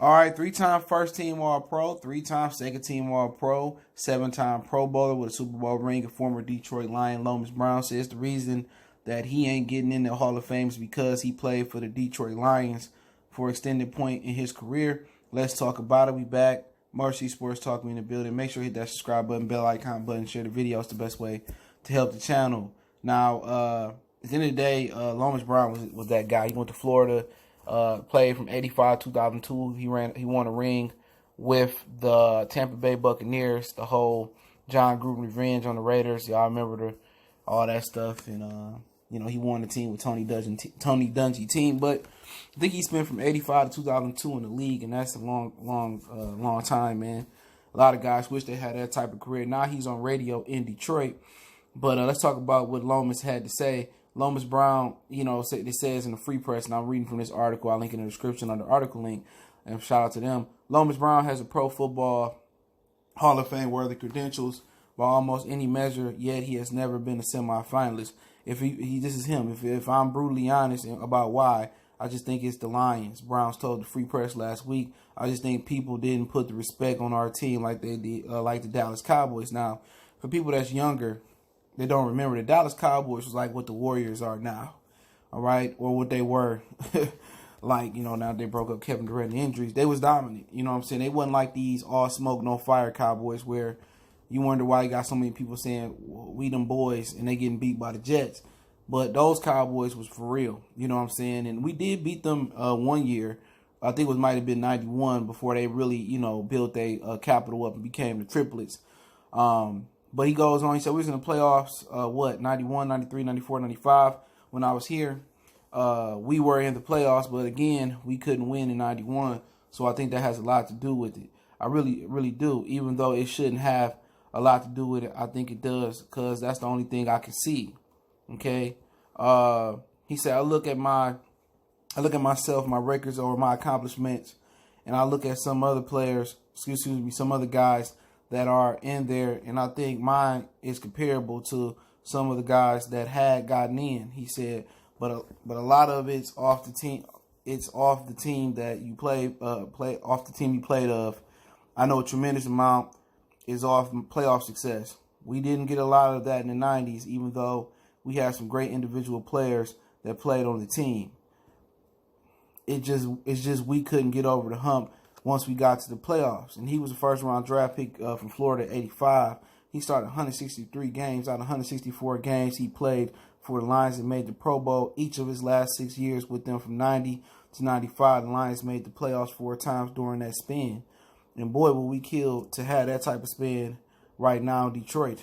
All right, three-time first-team All-Pro, three-time second-team All-Pro, seven-time Pro Bowler with a Super Bowl ring, a former Detroit Lion, Lomas Brown says the reason that he ain't getting in the Hall of Fame is because he played for the Detroit Lions for an extended point in his career. Let's talk about it. We back. Mercy Sports Talk, we in the building. Make sure you hit that subscribe button, bell icon button, share the video. It's the best way to help the channel. Now, at the end of the day, Lomas Brown was that guy. He went to Florida. Played from 85 2002. He won a ring with the Tampa Bay Buccaneers. The whole John Gruden revenge on the Raiders. Y'all remember all that stuff. And he won the team with Tony Dungy team. But I think he spent from 85 to 2002 in the league, and that's a long time, man. A lot of guys wish they had that type of career. Now he's on radio in Detroit. But let's talk about what Lomas had to say. Lomas Brown, it says in the Free Press, and I'm reading from this article. I'll link in the description on the article link, and shout out to them. Lomas Brown has a Pro Football Hall of Fame worthy credentials by almost any measure, yet he has never been a semifinalist. This is him. If I'm brutally honest about why, I just think it's the Lions. Browns told the Free Press last week. I just think people didn't put the respect on our team like they did, like the Dallas Cowboys. Now, for people that's younger, they don't remember the Dallas Cowboys was like what the Warriors are now, all right, or what they were. Now they broke up Kevin Durant and injuries. They was dominant, you know what I'm saying? They wasn't like these all smoke, no fire Cowboys where you wonder why you got so many people saying, we them boys, and they getting beat by the Jets. But those Cowboys was for real, you know what I'm saying? And we did beat them 1 year. I think it might have been 91 before they really, built a capital up and became the triplets. But he goes on, he said, we was in the playoffs, 91, 93, 94, 95. When I was here, we were in the playoffs, but again, we couldn't win in 91. So I think that has a lot to do with it. I really, really do. Even though it shouldn't have a lot to do with it, I think it does, because that's the only thing I can see. Okay? He said, I look at myself, my records or my accomplishments, and I look at some other players, some other guys that are in there, and I think mine is comparable to some of the guys that had gotten in. He said, but a lot of it's off the team. It's off the team that you play off the team you played of. I know a tremendous amount is off playoff success. We didn't get a lot of that in the 90s, even though we had some great individual players that played on the team. It's just we couldn't get over the hump once we got to the playoffs. And he was a first-round draft pick from Florida at 85. He started 163 games. Out of 164 games he played for the Lions and made the Pro Bowl each of his last 6 years with them from 90 to 95. The Lions made the playoffs 4 times during that span. And boy, were we killed to have that type of span right now in Detroit.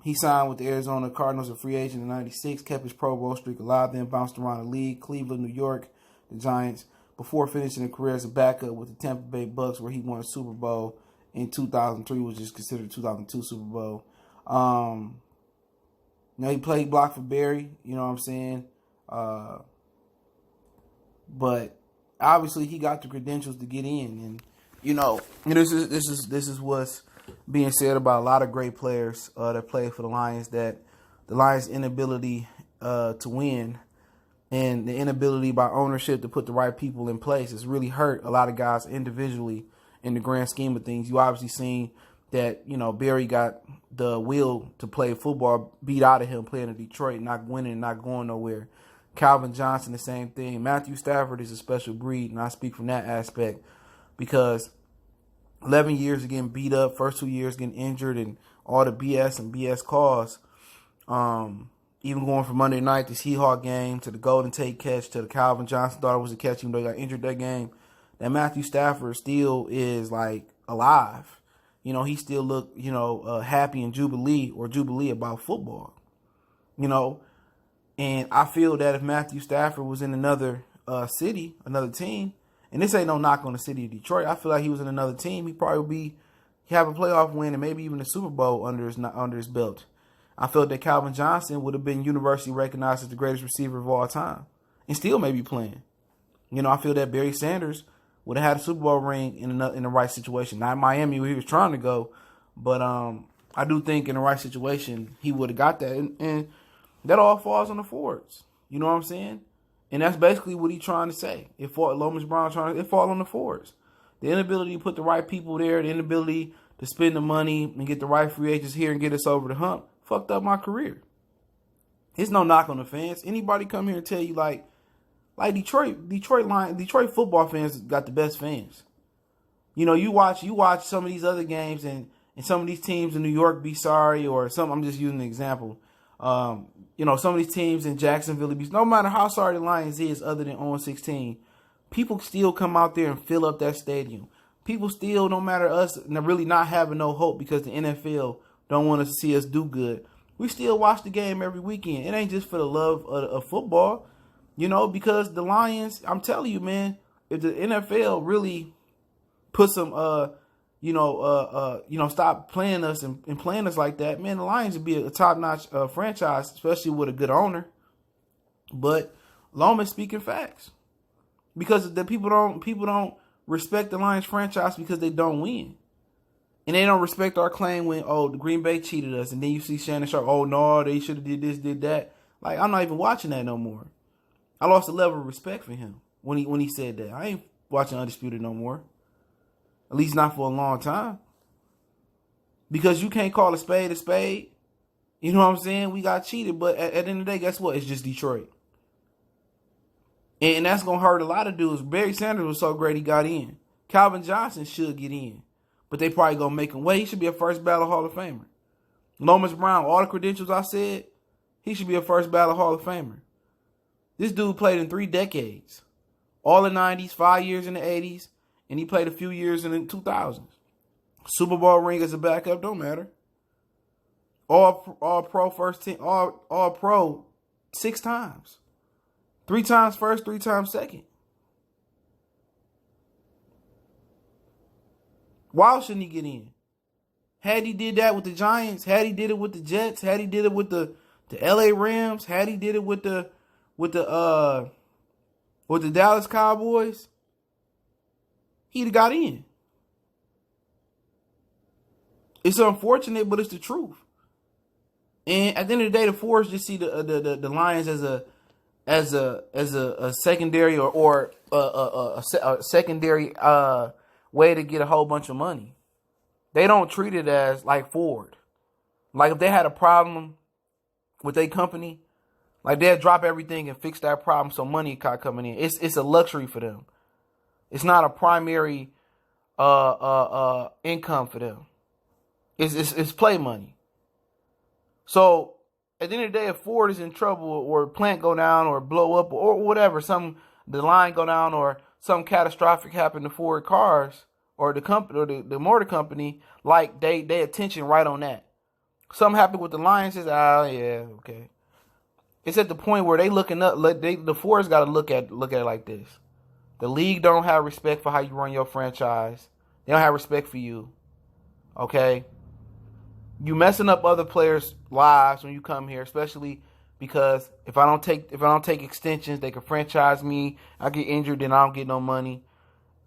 He signed with the Arizona Cardinals, a free agent in 96, kept his Pro Bowl streak alive, then bounced around the league, Cleveland, New York, the Giants, before finishing a career as a backup with the Tampa Bay Bucks, where he won a Super Bowl in 2003, which is considered the 2002 Super Bowl. He played block for Barry, you know what I'm saying? But obviously he got the credentials to get in, and this is what's being said about a lot of great players that play for the Lions, that the Lions' inability to win and the inability by ownership to put the right people in place has really hurt a lot of guys individually in the grand scheme of things. You obviously seen that, Barry got the will to play football beat out of him playing in Detroit, not winning, not going nowhere. Calvin Johnson, the same thing. Matthew Stafford is a special breed, and I speak from that aspect because 11 years of getting beat up, first 2 years getting injured, and all the BS calls. Even going from Monday night, the Seahawks game, to the Golden Tate catch, to the Calvin Johnson thought it was a catch, even though he got injured that game, that Matthew Stafford still is, alive. He still looked, happy and jubilee about football. And I feel that if Matthew Stafford was in another city, another team, and this ain't no knock on the city of Detroit, I feel like he was in another team, he'd probably have a playoff win and maybe even a Super Bowl under his belt. I felt that Calvin Johnson would have been universally recognized as the greatest receiver of all time and still may be playing. I feel that Barry Sanders would have had a Super Bowl ring in the right situation. Not Miami where he was trying to go, but I do think in the right situation he would have got that. And that all falls on the Fords. You know what I'm saying? And that's basically what he's trying to say. Lomas Brown it fall on the Fords. The inability to put the right people there, the inability to spend the money and get the right free agents here and get us over the hump, fucked up my career. It's no knock on the fans. Anybody come here and tell you like Detroit football fans got the best fans. You know, you watch some of these other games and some of these teams in New York be sorry, or some, I'm just using an example. You know, some of these teams in Jacksonville, no matter how sorry the Lions is other than 0-16, people still come out there and fill up that stadium. People still, no matter us really not having no hope because the NFL don't want us to see us do good, we still watch the game every weekend. It ain't just for the love of football, you know, because the Lions, I'm telling you, man, if the NFL really put some, stop playing us and playing us like that, man, the Lions would be a top-notch franchise, especially with a good owner. But Lomas speaking facts, because the people don't respect the Lions franchise because they don't win, and they don't respect our claim when the Green Bay cheated us, and then you see Shannon Sharp, no, they should have did this, did that. Like, I'm not even watching that no more. I lost a level of respect for him when he said that. I ain't watching Undisputed no more. At least not for a long time. Because you can't call a spade a spade. You know what I'm saying? We got cheated. But at the end of the day, guess what? It's just Detroit. And that's going to hurt a lot of dudes. Barry Sanders was so great he got in. Calvin Johnson should get in. But they probably going to make him wait. He should be a first ballot Hall of Famer. Lomas Brown, all the credentials I said, he should be a first ballot Hall of Famer. This dude played in 3 decades. All the 90s, 5 years in the 80s. And he played a few years in the 2000s. Super Bowl ring as a backup, don't matter. All pro first team, all pro 6 times. 3 times first, 3 times second. Why shouldn't he get in? Had he did that with the Giants, had he did it with the Jets, had he did it with the LA Rams, had he did it with the Dallas Cowboys, he'd have got in. It's unfortunate, but it's the truth. And at the end of the day, the Fords just see the Lions as a secondary or a secondary way to get a whole bunch of money. They don't treat it as like Ford. Like if they had a problem with their company, like they'd drop everything and fix that problem so money caught coming in. It's a luxury for them. It's not a primary income for them. It's play money. So at the end of the day, if Ford is in trouble or plant go down or blow up or whatever, the line go down or some catastrophic happen to Ford cars or the company or the motor company, like they attention right on that. Something happened with the Lions, says, yeah, okay. It's at the point where they looking up. The Fords got to look at it like this. The league don't have respect for how you run your franchise. They don't have respect for you. Okay? You messing up other players' lives when you come here, especially because if I don't take extensions, they can franchise me. I get injured, then I don't get no money.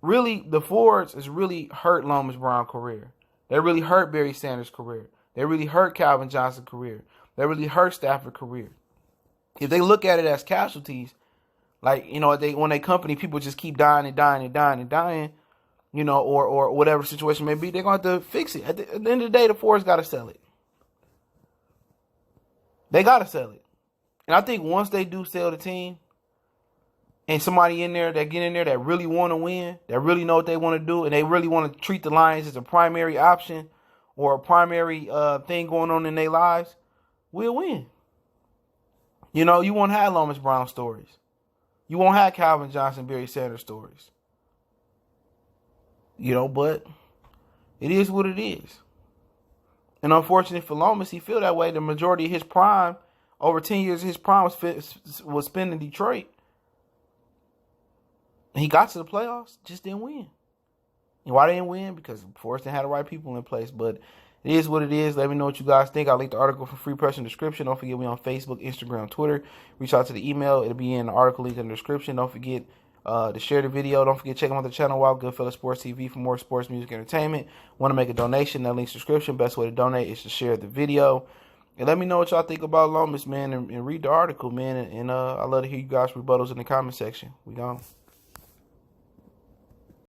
Really, the Fords has really hurt Lomas Brown's career. They really hurt Barry Sanders' career. They really hurt Calvin Johnson's career. They really hurt Stafford's career. If they look at it as casualties, like, you know, when they company, people just keep dying and dying and dying and dying, you know, or whatever situation may be, they're going to have to fix it. At the end of the day, the Fords got to sell it. They got to sell it. And I think once they do sell the team, and somebody in there that get in there that really want to win, that really know what they want to do, and they really want to treat the Lions as a primary option or a primary thing going on in their lives, we'll win. You know, you won't have Lomas Brown stories. You won't have Calvin Johnson, Barry Sanders stories. You know, but it is what it is. And unfortunately for Lomas, he feel that way. The majority of his prime, over 10 years of his prime was spent in Detroit. And he got to the playoffs, just didn't win. And why they didn't win? Because Forrest didn't have the right people in place. But it is what it is. Let me know what you guys think. I'll link the article for free press in the description. Don't forget me on Facebook, Instagram, Twitter. Reach out to the email. It'll be in the article link in the description. Don't forget to share the video. Don't forget to check out the channel, Wild Goodfellas Sports TV, for more sports, music, entertainment. Want to make a donation? That link's description. Best way to donate is to share the video. And let me know what y'all think about Lomas, man, and read the article, man. And I love to hear you guys' rebuttals in the comment section. We gone.